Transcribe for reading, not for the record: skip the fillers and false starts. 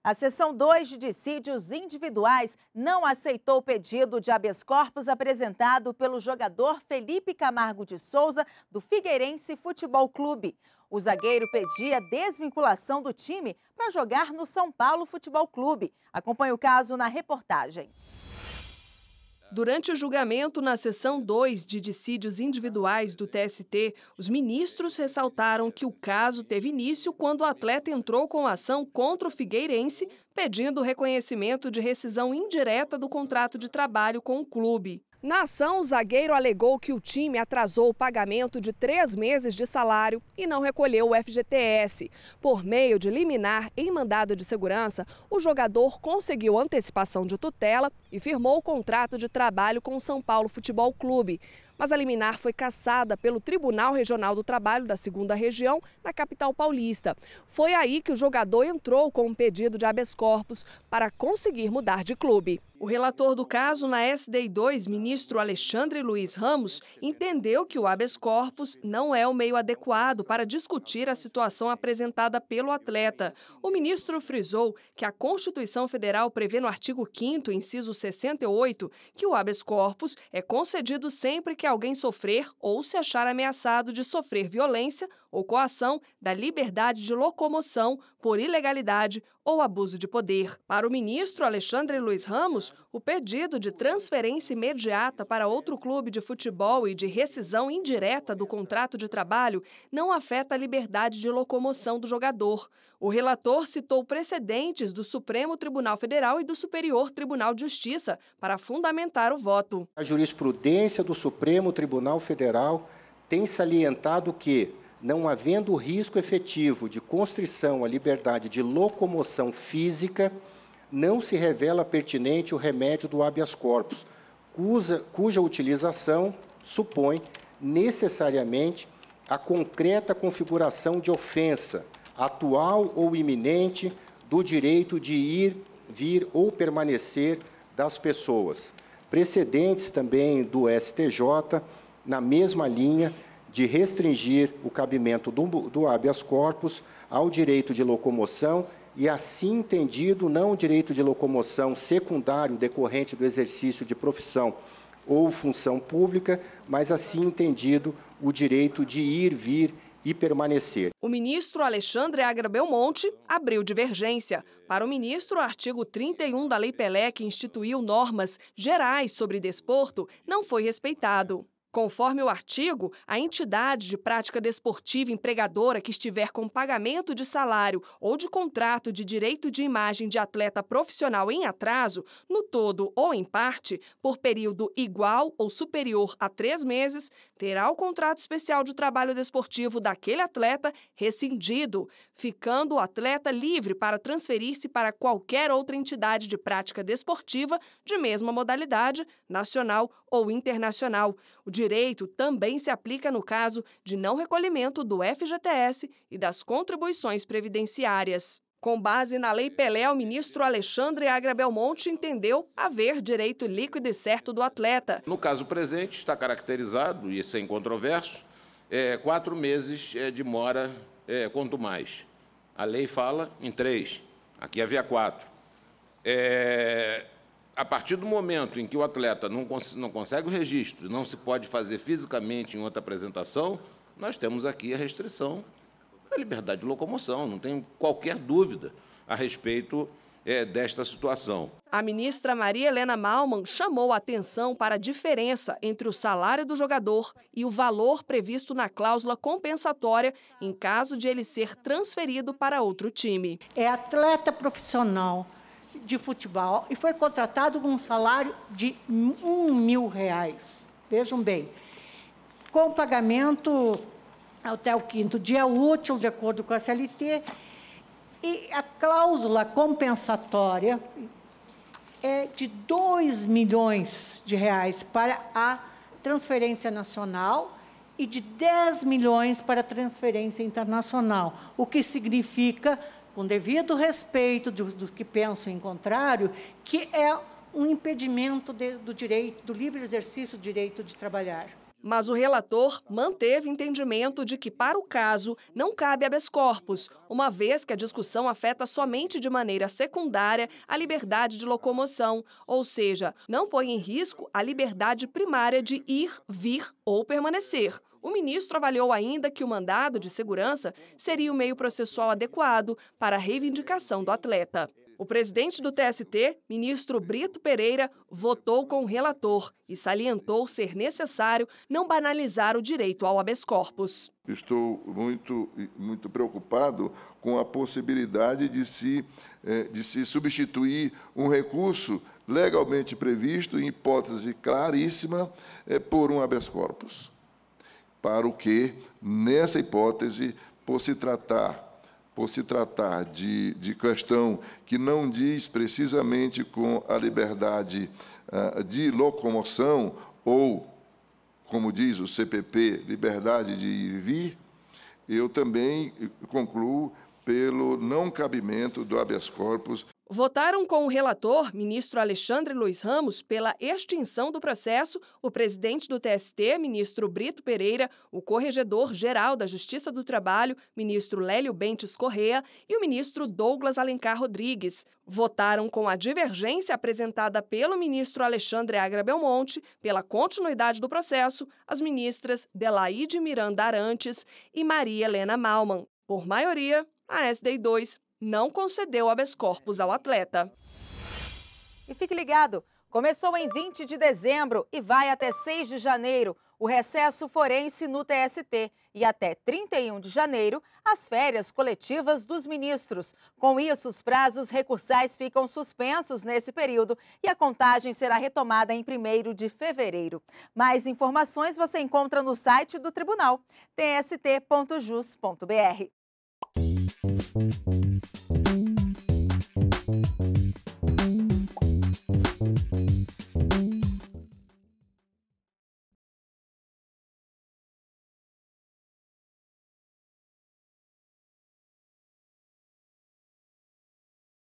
A seção 2 de dissídios individuais não aceitou o pedido de habeas corpus apresentado pelo jogador Felipe Camargo de Souza, do Figueirense Futebol Clube. O zagueiro pedia desvinculação do time para jogar no São Paulo Futebol Clube. Acompanhe o caso na reportagem. Durante o julgamento na seção 2 de dissídios individuais do TST, os ministros ressaltaram que o caso teve início quando o atleta entrou com ação contra o Figueirense, pedindo o reconhecimento de rescisão indireta do contrato de trabalho com o clube. Na ação, o zagueiro alegou que o time atrasou o pagamento de 3 meses de salário e não recolheu o FGTS. Por meio de liminar em mandado de segurança, o jogador conseguiu antecipação de tutela e firmou o contrato de trabalho com o São Paulo Futebol Clube. Mas a liminar foi cassada pelo Tribunal Regional do Trabalho da 2ª Região, na capital paulista. Foi aí que o jogador entrou com um pedido de habeas corpus para conseguir mudar de clube. O relator do caso na SDI2, ministro Alexandre Luiz Ramos, entendeu que o habeas corpus não é o meio adequado para discutir a situação apresentada pelo atleta. O ministro frisou que a Constituição Federal prevê no artigo 5º, inciso 68, que o habeas corpus é concedido sempre que alguém sofrer ou se achar ameaçado de sofrer violência ou coação da liberdade de locomoção por ilegalidade ou abuso de poder. Para o ministro Alexandre Luiz Ramos, o pedido de transferência imediata para outro clube de futebol e de rescisão indireta do contrato de trabalho não afeta a liberdade de locomoção do jogador. O relator citou precedentes do Supremo Tribunal Federal e do Superior Tribunal de Justiça para fundamentar o voto. A jurisprudência do Supremo Tribunal Federal tem salientado que, não havendo risco efetivo de constrição à liberdade de locomoção física, não se revela pertinente o remédio do habeas corpus, cuja utilização supõe necessariamente a concreta configuração de ofensa, atual ou iminente, do direito de ir, vir ou permanecer das pessoas. Precedentes também do STJ, na mesma linha, de restringir o cabimento do habeas corpus ao direito de locomoção e, assim entendido, não o direito de locomoção secundário decorrente do exercício de profissão ou função pública, mas assim entendido o direito de ir, vir e permanecer. O ministro Alexandre Agra Belmonte abriu divergência. Para o ministro, o artigo 31 da Lei Pelé, que instituiu normas gerais sobre desporto, não foi respeitado. Conforme o artigo, a entidade de prática desportiva empregadora que estiver com pagamento de salário ou de contrato de direito de imagem de atleta profissional em atraso, no todo ou em parte, por período igual ou superior a 3 meses, terá o contrato especial de trabalho desportivo daquele atleta rescindido, ficando o atleta livre para transferir-se para qualquer outra entidade de prática desportiva de mesma modalidade, nacional ou internacional. O direito também se aplica no caso de não recolhimento do FGTS e das contribuições previdenciárias. Com base na Lei Pelé, o ministro Alexandre Agra Belmonte entendeu haver direito líquido e certo do atleta. No caso presente, está caracterizado, e sem controverso, 4 meses de mora, quanto mais. A lei fala em 3, aqui havia 4. A partir do momento em que o atleta não consegue o registro, não se pode fazer fisicamente em outra apresentação, nós temos aqui a restrição da liberdade de locomoção. Não tem qualquer dúvida a respeito desta situação. A ministra Maria Helena Malman chamou a atenção para a diferença entre o salário do jogador e o valor previsto na cláusula compensatória em caso de ele ser transferido para outro time. É atleta profissional de futebol e foi contratado com um salário de R$1.000. Vejam bem, com pagamento até o 5º dia útil, de acordo com a CLT, e a cláusula compensatória é de R$2 milhões para a transferência nacional e de R$10 milhões para a transferência internacional, o que significa, com devido respeito dos que pensam em contrário, que é um impedimento do direito, do livre exercício do direito de trabalhar. Mas o relator manteve entendimento de que, para o caso, não cabe habeas corpus, uma vez que a discussão afeta somente de maneira secundária a liberdade de locomoção, ou seja, não põe em risco a liberdade primária de ir, vir ou permanecer. O ministro avaliou ainda que o mandado de segurança seria o meio processual adequado para a reivindicação do atleta. O presidente do TST, ministro Brito Pereira, votou com o relator e salientou ser necessário não banalizar o direito ao habeas corpus. Estou muito preocupado com a possibilidade de se substituir um recurso legalmente previsto, em hipótese claríssima, por um habeas corpus. Para o que, nessa hipótese, por se tratar de questão que não diz precisamente com a liberdade de locomoção ou, como diz o CPP, liberdade de ir e vir, eu também concluo pelo não cabimento do habeas corpus. Votaram com o relator, ministro Alexandre Luiz Ramos, pela extinção do processo, o presidente do TST, ministro Brito Pereira, o corregedor-geral da Justiça do Trabalho, ministro Lélio Bentes Correa, e o ministro Douglas Alencar Rodrigues. Votaram com a divergência apresentada pelo ministro Alexandre Agra Belmonte, pela continuidade do processo, as ministras Delaide Miranda Arantes e Maria Helena Malman. Por maioria, a SDI2 não concedeu habeas corpus ao atleta. E fique ligado, começou em 20 de dezembro e vai até 6 de janeiro o recesso forense no TST e até 31 de janeiro as férias coletivas dos ministros. Com isso, os prazos recursais ficam suspensos nesse período e a contagem será retomada em 1º de fevereiro. Mais informações você encontra no site do Tribunal, tst.jus.br.